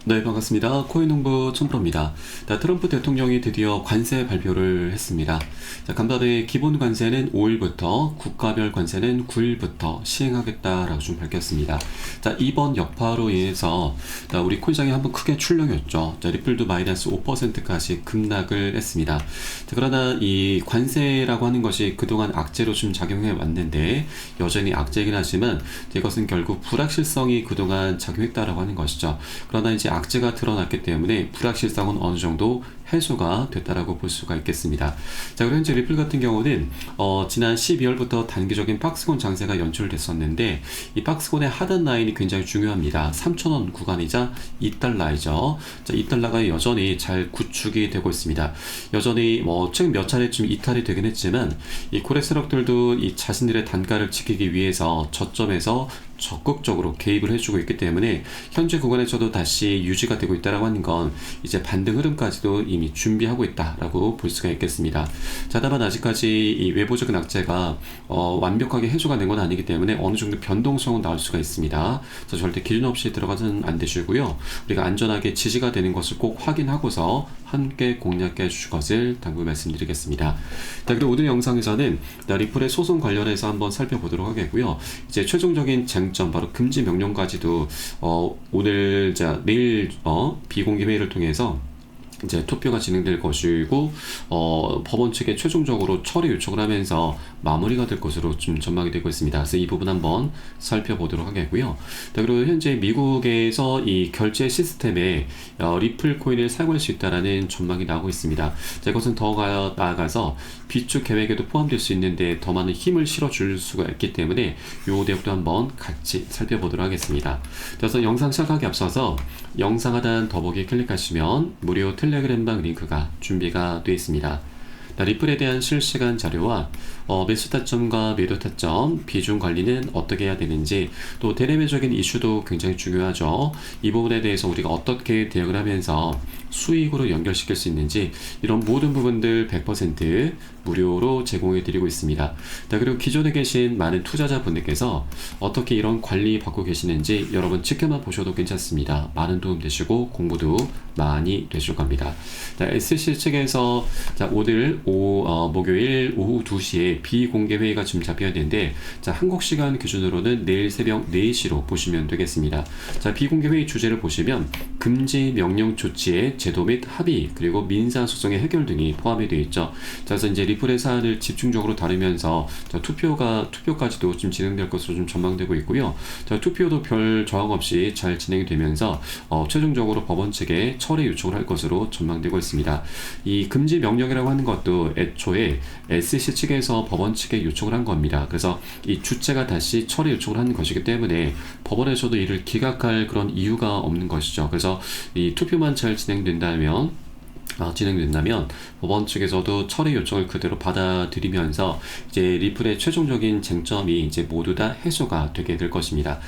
네, 반갑습니다. 코인홍보 첨프로입니다. 트럼프 대통령이 드디어 관세 발표를 했습니다. 간밤에 기본 관세는 5일부터, 국가별 관세는 9일부터 시행하겠다라고 좀 밝혔습니다. 이번 여파로 인해서 우리 코인시장이 한번 크게 출렁였죠. 리플도 마이너스 5%까지 급락을 했습니다. 그러나 이 관세라고 하는 것이 그동안 악재로 좀 작용해 왔는데 여전히 악재이긴 하지만 이것은 결국 불확실성이 그동안 작용했다라고 하는 것이죠. 그러나 이제 악재가 드러났기 때문에 불확실성은 어느 정도 해소가 됐다라고 볼 수가 있겠습니다. 그리고 현재 리플 같은 경우는 지난 12월부터 단기적인 박스권 장세가 연출됐었는데 이 박스권의 하단 라인이 굉장히 중요합니다. 3,000원 구간이자 2달러이죠. 2달러가 여전히 잘 구축이 되고 있습니다. 여전히 최근 몇 차례쯤 이탈이 되긴 했지만 이 코렉스럭들도 이 자신들의 단가를 지키기 위해서 저점에서 적극적으로 개입을 해주고 있기 때문에 현재 구간에서도 다시 유지가 되고 있다라고 하는 건 이제 반등 흐름까지도 이미 준비하고 있다라고 볼 수가 있겠습니다. 다만 아직까지 이 외부적인 악재가 완벽하게 해소가 된 건 아니기 때문에 어느 정도 변동성은 나올 수가 있습니다. 그래서 절대 기준 없이 들어가서는 안 되시고요. 우리가 안전하게 지지가 되는 것을 꼭 확인하고서 함께 공략해 주실 것을 당부 말씀드리겠습니다. 그리고 오늘 영상에서는 리플의 소송 관련해서 한번 살펴보도록 하겠고요. 이제 최종적인 쟁점 바로 금지 명령까지도 오늘 내일 비공개 회의를 통해서 이제 투표가 진행될 것이고 법원 측에 최종적으로 처리 요청을 하면서 마무리가 될 것으로 좀 전망이 되고 있습니다. 그래서 이 부분 한번 살펴보도록 하겠고요. 그리고 현재 미국에서 이 결제 시스템에 리플 코인을 사용할 수 있다라는 전망이 나오고 있습니다. 이것은 더 나아가서 비축 계획에도 포함될 수 있는데 더 많은 힘을 실어줄 수가 있기 때문에 이 내용도 한번 같이 살펴보도록 하겠습니다. 그래서 영상 시작하기 앞서서 영상 하단 더보기 클릭하시면 무료 텔레그램방 링크가 준비가 되어 있습니다. 리플에 대한 실시간 자료와 매수 타점과 매도 타점, 비중 관리는 어떻게 해야 되는지, 또 대내외적인 이슈도 굉장히 중요하죠. 이 부분에 대해서 우리가 어떻게 대응을 하면서 수익으로 연결시킬 수 있는지, 이런 모든 부분들 100% 무료로 제공해 드리고 있습니다. 그리고 기존에 계신 많은 투자자분들께서 어떻게 이런 관리 받고 계시는지 여러분 지켜만 보셔도 괜찮습니다. 많은 도움 되시고 공부도 많이 되실 겁니다. SC 측에서 오늘 목요일 오후 2시에 비공개 회의가 지금 잡혀야 되는데, 한국 시간 기준으로는 내일 새벽 4시로 보시면 되겠습니다. 비공개 회의 주제를 보시면 금지 명령 조치의 제도 및 합의, 그리고 민사 소송의 해결 등이 포함이 되어 있죠. 그래서 이제 리플의 사안을 집중적으로 다루면서 투표까지도 좀 진행될 것으로 좀 전망되고 있고요. 투표도 별 저항 없이 잘 진행이 되면서 최종적으로 법원 측에 철회 요청을 할 것으로 전망되고 있습니다. 이 금지 명령이라고 하는 것도 애초에 SEC 측에서 법원 측에 요청을 한 겁니다. 그래서 이 주체가 다시 철회 요청을 하는 것이기 때문에 법원에서도 이를 기각할 그런 이유가 없는 것이죠. 그래서 이 투표만 잘 진행된다면 법원 측에서도 철회 요청을 그대로 받아들이면서 이제 리플의 최종적인 쟁점이 이제 모두 다 해소가 되게 될 것입니다.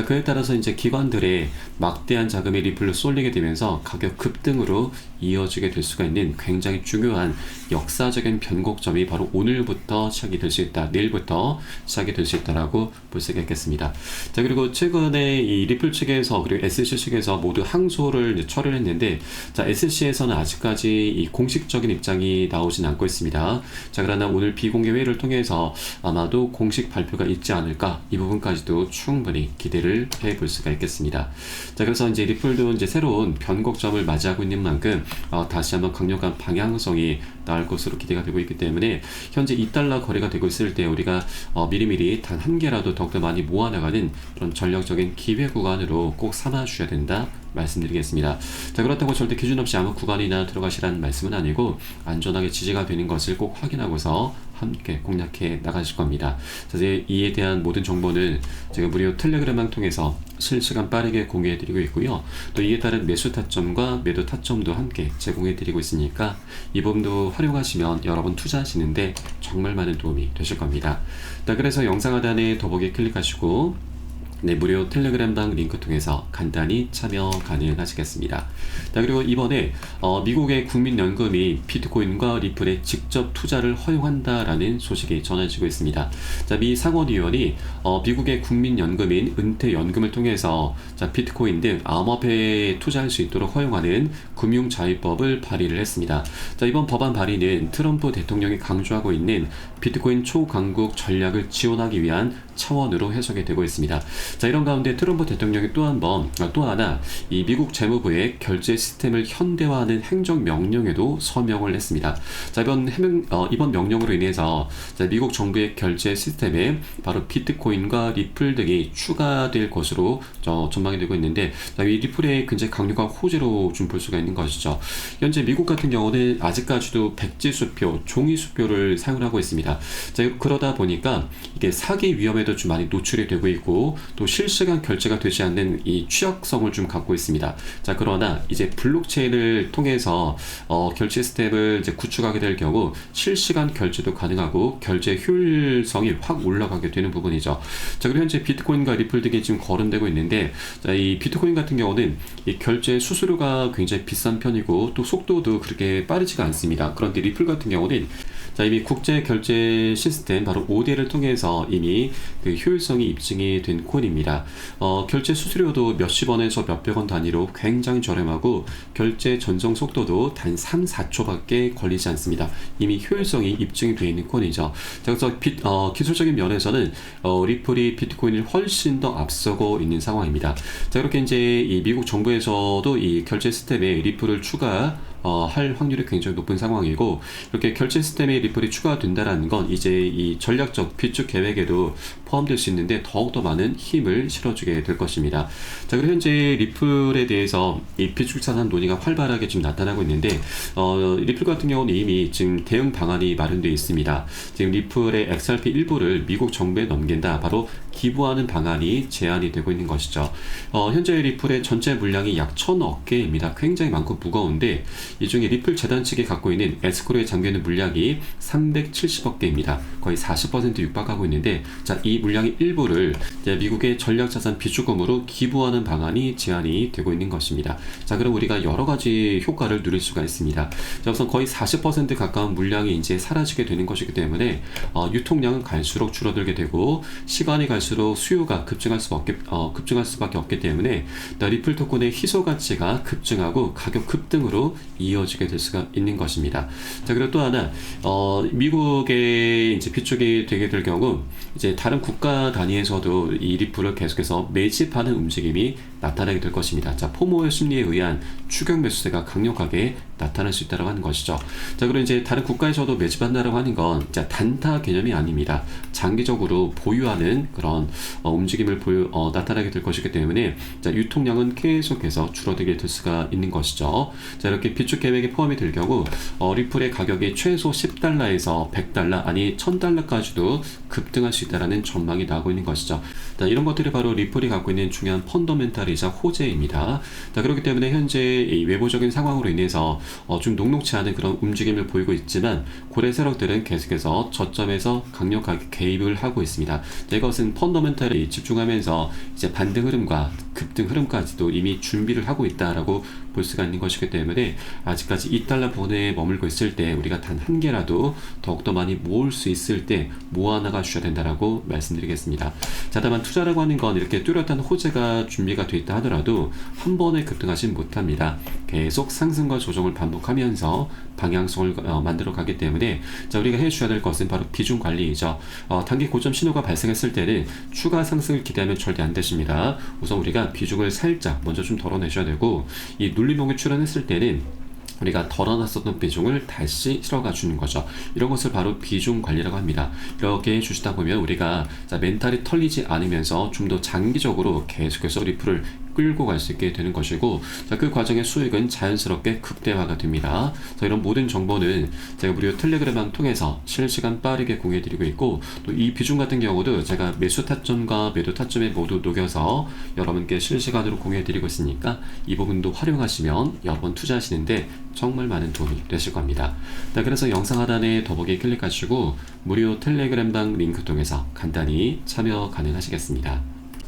그에 따라서 이제 기관들의 막대한 자금이 리플로 쏠리게 되면서 가격 급등으로 이어지게 될 수가 있는 굉장히 중요한 역사적인 변곡점이 바로 오늘부터 시작이 될 수 있다, 내일부터 시작이 될 수 있다라고 볼 수가 있겠습니다. 그리고 최근에 이 리플 측에서 그리고 SC 측에서 모두 항소를 이제 처리를 했는데, SC에서는 아직까지 이 공식적인 입장이 나오진 않고 있습니다. 그러나 오늘 비공개 회의를 통해서 아마도 공식 발표가 있지 않을까, 이 부분까지도 충분히 기대를 해볼 수가 있겠습니다. 그래서 이제 리플도 이제 새로운 변곡점을 맞이하고 있는 만큼 다시 한번 강력한 방향성이 나올 것으로 기대가 되고 있기 때문에 현재 2달러 거래가 되고 있을 때 우리가 미리미리 단 한 개라도 더욱더 많이 모아나가는 그런 전략적인 기회 구간으로 꼭 삼아 주셔야 된다 말씀드리겠습니다. 그렇다고 절대 기준 없이 아무 구간이나 들어가시라는 말씀은 아니고 안전하게 지지가 되는 것을 꼭 확인하고서 함께 공략해 나가실 겁니다. 이에 대한 모든 정보는 제가 무료 텔레그램을 통해서 실시간 빠르게 공유해 드리고 있고요. 또 이에 따른 매수 타점과 매도 타점도 함께 제공해 드리고 있으니까 이 부분도 활용하시면 여러분 투자하시는데 정말 많은 도움이 되실 겁니다. 그래서 영상 하단에 더보기 클릭하시고 네, 무료 텔레그램방 링크 통해서 간단히 참여 가능하시겠습니다. 자, 그리고 이번에 미국의 국민연금이 비트코인과 리플에 직접 투자를 허용한다라는 소식이 전해지고 있습니다. 자, 미 상원의원이 미국의 국민연금인 은퇴연금을 통해서 자, 비트코인 등 암호화폐에 투자할 수 있도록 허용하는 금융자유법을 발의를 했습니다. 자, 이번 법안 발의는 트럼프 대통령이 강조하고 있는 비트코인 초강국 전략을 지원하기 위한 차원으로 해석이 되고 있습니다. 자, 이런 가운데 트럼프 대통령이 또 하나 이 미국 재무부의 결제 시스템을 현대화하는 행정명령에도 서명을 했습니다. 자, 이번 명령으로 인해서 자, 미국 정부의 결제 시스템에 바로 비트코인과 리플 등이 추가될 것으로 전망이 되고 있는데, 자, 이 리플의 굉장히 강력한 호재로 좀 볼 수가 있는 것이죠. 현재 미국 같은 경우는 아직까지도 백지수표, 종이수표를 사용을 하고 있습니다. 자, 그러다 보니까 이게 사기 위험에도 좀 많이 노출이 되고 있고, 또 실시간 결제가 되지 않는 이 취약성을 좀 갖고 있습니다. 자, 그러나 이제 블록체인을 통해서 결제 시스템을 이제 구축하게 될 경우 실시간 결제도 가능하고 결제 효율성이 확 올라가게 되는 부분이죠. 자, 그리고 현재 비트코인과 리플 등이 지금 거론되고 있는데, 자, 이 비트코인 같은 경우는 이 결제 수수료가 굉장히 비싼 편이고 또 속도도 그렇게 빠르지가 않습니다. 그런데 리플 같은 경우는 자, 이미 국제 결제 시스템 바로 OD를 통해서 이미 그 효율성이 입증이 된 코인입니다. 결제 수수료도 몇십 원에서 몇백 원 단위로 굉장히 저렴하고 결제 전송 속도도 단 3, 4초밖에 걸리지 않습니다. 이미 효율성이 입증이 되어 있는 코인이죠. 자, 그래서 기술적인 면에서는 리플이 비트코인을 훨씬 더 앞서고 있는 상황입니다. 자, 이렇게 이제 이 미국 정부에서도 이 결제 시스템에 리플을 할 확률이 굉장히 높은 상황이고, 이렇게 결제 시스템에 리플이 추가된다라는 건 이제 이 전략적 비축 계획에도 포함될 수 있는데 더욱더 많은 힘을 실어주게 될 것입니다. 자, 그리고 현재 리플에 대해서 이 비축 자산 논의가 활발하게 지금 나타나고 있는데, 리플 같은 경우는 이미 지금 대응 방안이 마련되어 있습니다. 지금 리플의 XRP 일부를 미국 정부에 넘긴다, 바로 기부하는 방안이 제안이 되고 있는 것이죠. 현재 리플의 전체 물량이 약 1,000억 개입니다. 굉장히 많고 무거운데, 이 중에 리플 재단 측이 갖고 있는 에스크로에 잠겨있는 물량이 370억 개입니다. 거의 40% 육박하고 있는데, 자, 이 물량의 일부를 미국의 전략자산 비축금으로 기부하는 방안이 제안이 되고 있는 것입니다. 자, 그럼 우리가 여러 가지 효과를 누릴 수가 있습니다. 자, 우선 거의 40% 가까운 물량이 이제 사라지게 되는 것이기 때문에 유통량은 갈수록 줄어들게 되고, 시간이 갈수록 수요가 급증할 수밖에 없기 때문에 리플 토큰의 희소 가치가 급증하고 가격 급등으로 이어지게 될 수가 있는 것입니다. 자, 그리고 또 하나, 미국의 이제 비축이 되게 될 경우 이제 다른 국가 단위에서도 이 리플을 계속해서 매집하는 움직임이 나타나게 될 것입니다. 자, 포모의 심리에 의한 추격 매수세가 강력하게 나타날 수 있다고 하는 것이죠. 자, 그리고 이제 다른 국가에서도 매집한다라고 하는 건 단타 개념이 아닙니다. 장기적으로 보유하는 그런 움직임을 나타나게 될 것이기 때문에 자, 유통량은 계속해서 줄어들게 될 수가 있는 것이죠. 자, 이렇게 비축 계획에 포함이 될 경우 리플의 가격이 최소 10달러에서 100달러 아니 1000달러까지도 급등할 수 있다는 전망이 나오고 있는 것이죠. 자, 이런 것들이 바로 리플이 갖고 있는 중요한 펀더멘탈이자 호재입니다. 자, 그렇기 때문에 현재 이 외부적인 상황으로 인해서 좀 녹록치 않은 그런 움직임을 보이고 있지만 고래 세력들은 계속해서 저점에서 강력하게 개입을 하고 있습니다. 자, 이것은 펀더멘탈에 집중하면서 이제 반등 흐름과 급등 흐름까지도 이미 준비를 하고 있다라고 볼 수가 있는 것이기 때문에 아직까지 2달러 부근에 머물고 있을 때 우리가 단 한 개라도 더욱더 많이 모을 수 있을 때 모아나가 주셔야 된다라고 말씀드리겠습니다. 자, 다만 투자라고 하는 건 이렇게 뚜렷한 호재가 준비가 되어 있다 하더라도 한 번에 급등하진 못합니다. 계속 상승과 조정을 반복하면서 방향성을 만들어 가기 때문에 자, 우리가 해주셔야 될 것은 바로 비중 관리이죠. 단기 고점 신호가 발생했을 때는 추가 상승을 기대하면 절대 안 되십니다. 우선 우리가 비중을 살짝 먼저 좀 덜어내셔야 되고, 이 눌림목에 출현했을 때는 우리가 덜어놨었던 비중을 다시 실어가 주는 거죠. 이런 것을 바로 비중 관리라고 합니다. 이렇게 해주시다 보면 우리가 멘탈이 털리지 않으면서 좀 더 장기적으로 계속해서 리플을 끌고 갈 수 있게 되는 것이고, 자, 그 과정의 수익은 자연스럽게 극대화가 됩니다. 자, 이런 모든 정보는 제가 무료 텔레그램방 통해서 실시간 빠르게 공유해드리고 있고, 또 이 비중 같은 경우도 제가 매수 타점과 매도 타점에 모두 녹여서 여러분께 실시간으로 공유해드리고 있으니까 이 부분도 활용하시면 여러 번 투자하시는데 정말 많은 도움이 되실 겁니다. 자, 그래서 영상 하단에 더보기 클릭하시고 무료 텔레그램방 링크 통해서 간단히 참여 가능하시겠습니다.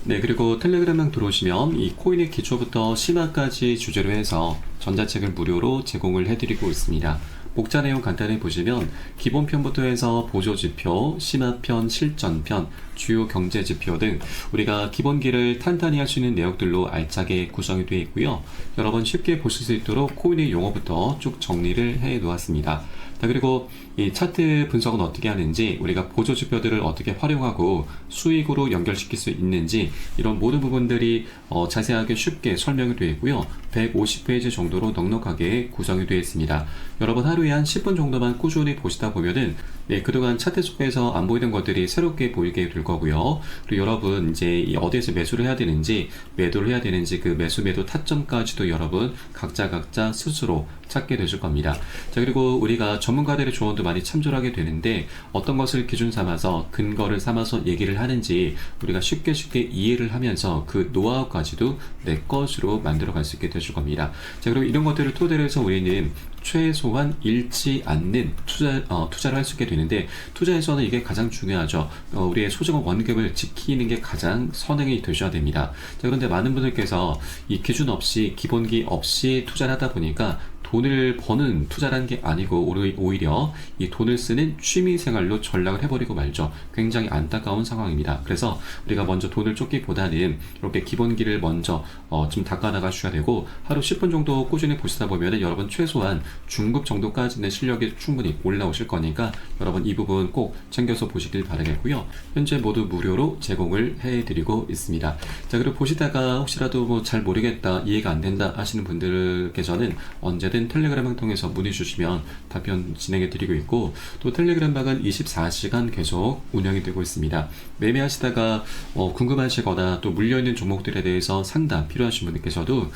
네, 그리고 텔레그램방 들어오시면 이 코인의 기초부터 심화까지 주제로 해서 전자책을 무료로 제공을 해드리고 있습니다. 목차 내용 간단히 보시면 기본편부터 해서 보조지표, 심화편, 실전편, 주요 경제지표 등 우리가 기본기를 탄탄히 할 수 있는 내용들로 알차게 구성이 되어 있고요. 여러분 쉽게 보실 수 있도록 코인의 용어부터 쭉 정리를 해 놓았습니다. 자, 그리고 이 차트 분석은 어떻게 하는지, 우리가 보조지표들을 어떻게 활용하고 수익으로 연결시킬 수 있는지, 이런 모든 부분들이 자세하게 쉽게 설명이 되어 있고요. 150페이지 정도로 넉넉하게 구성이 되어 있습니다. 여러분 하루에 한 10분 정도만 꾸준히 보시다 보면은 그동안 차트 속에서 안 보이던 것들이 새롭게 보이게 될 거고요. 그리고 여러분 이제 어디에서 매수를 해야 되는지, 매도를 해야 되는지, 그 매수 매도 타점까지도 여러분 각자 스스로 찾게 되실 겁니다. 자, 그리고 우리가 전문가들의 조언도 많이 참조를 하게 되는데, 어떤 것을 기준 삼아서 근거를 삼아서 얘기를 하는지 우리가 쉽게 이해를 하면서 그 노하우까지도 내 것으로 만들어 갈 수 있게 되실 겁니다. 자, 그리고 이런 것들을 토대로 해서 우리는 최소한 잃지 않는 투자를 할 수 있게 되는데, 투자에서는 이게 가장 중요하죠. 우리의 소중한 원금을 지키는 게 가장 선행이 되셔야 됩니다. 자, 그런데 많은 분들께서 이 기준 없이, 기본기 없이 투자를 하다 보니까 돈을 버는 투자라는 게 아니고 오히려 이 돈을 쓰는 취미생활로 전락을 해버리고 말죠. 굉장히 안타까운 상황입니다. 그래서 우리가 먼저 돈을 쫓기보다는 이렇게 기본기를 먼저 좀 닦아나가셔야 되고, 하루 10분 정도 꾸준히 보시다 보면 여러분 최소한 중급 정도까지는 실력이 충분히 올라오실 거니까 여러분 이 부분 꼭 챙겨서 보시길 바라겠고요. 현재 모두 무료로 제공을 해드리고 있습니다. 자, 그리고 보시다가 혹시라도 뭐 잘 모르겠다, 이해가 안 된다 하시는 분들께서는 언제든 텔레그램을 통해서 문의 주시면 답변 진행해 드리고 있고, 또 텔레그램 방은 24시간 계속 운영이 되고 있습니다. 매매하시다가 궁금하시거나 또 물려있는 종목들에 대해서 상담 필요하신 분들께서도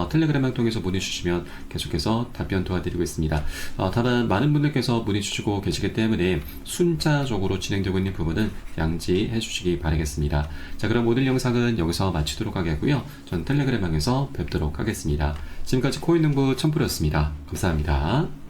텔레그램 방 통해서 문의 주시면 계속해서 답변 도와드리고 있습니다. 다만 많은 분들께서 문의 주시고 계시기 때문에 순차적으로 진행되고 있는 부분은 양지해 주시기 바라겠습니다. 자, 그럼 오늘 영상은 여기서 마치도록 하겠고요. 전 텔레그램 방에서 뵙도록 하겠습니다. 지금까지 코인농부 첨프였습니다. 감사합니다.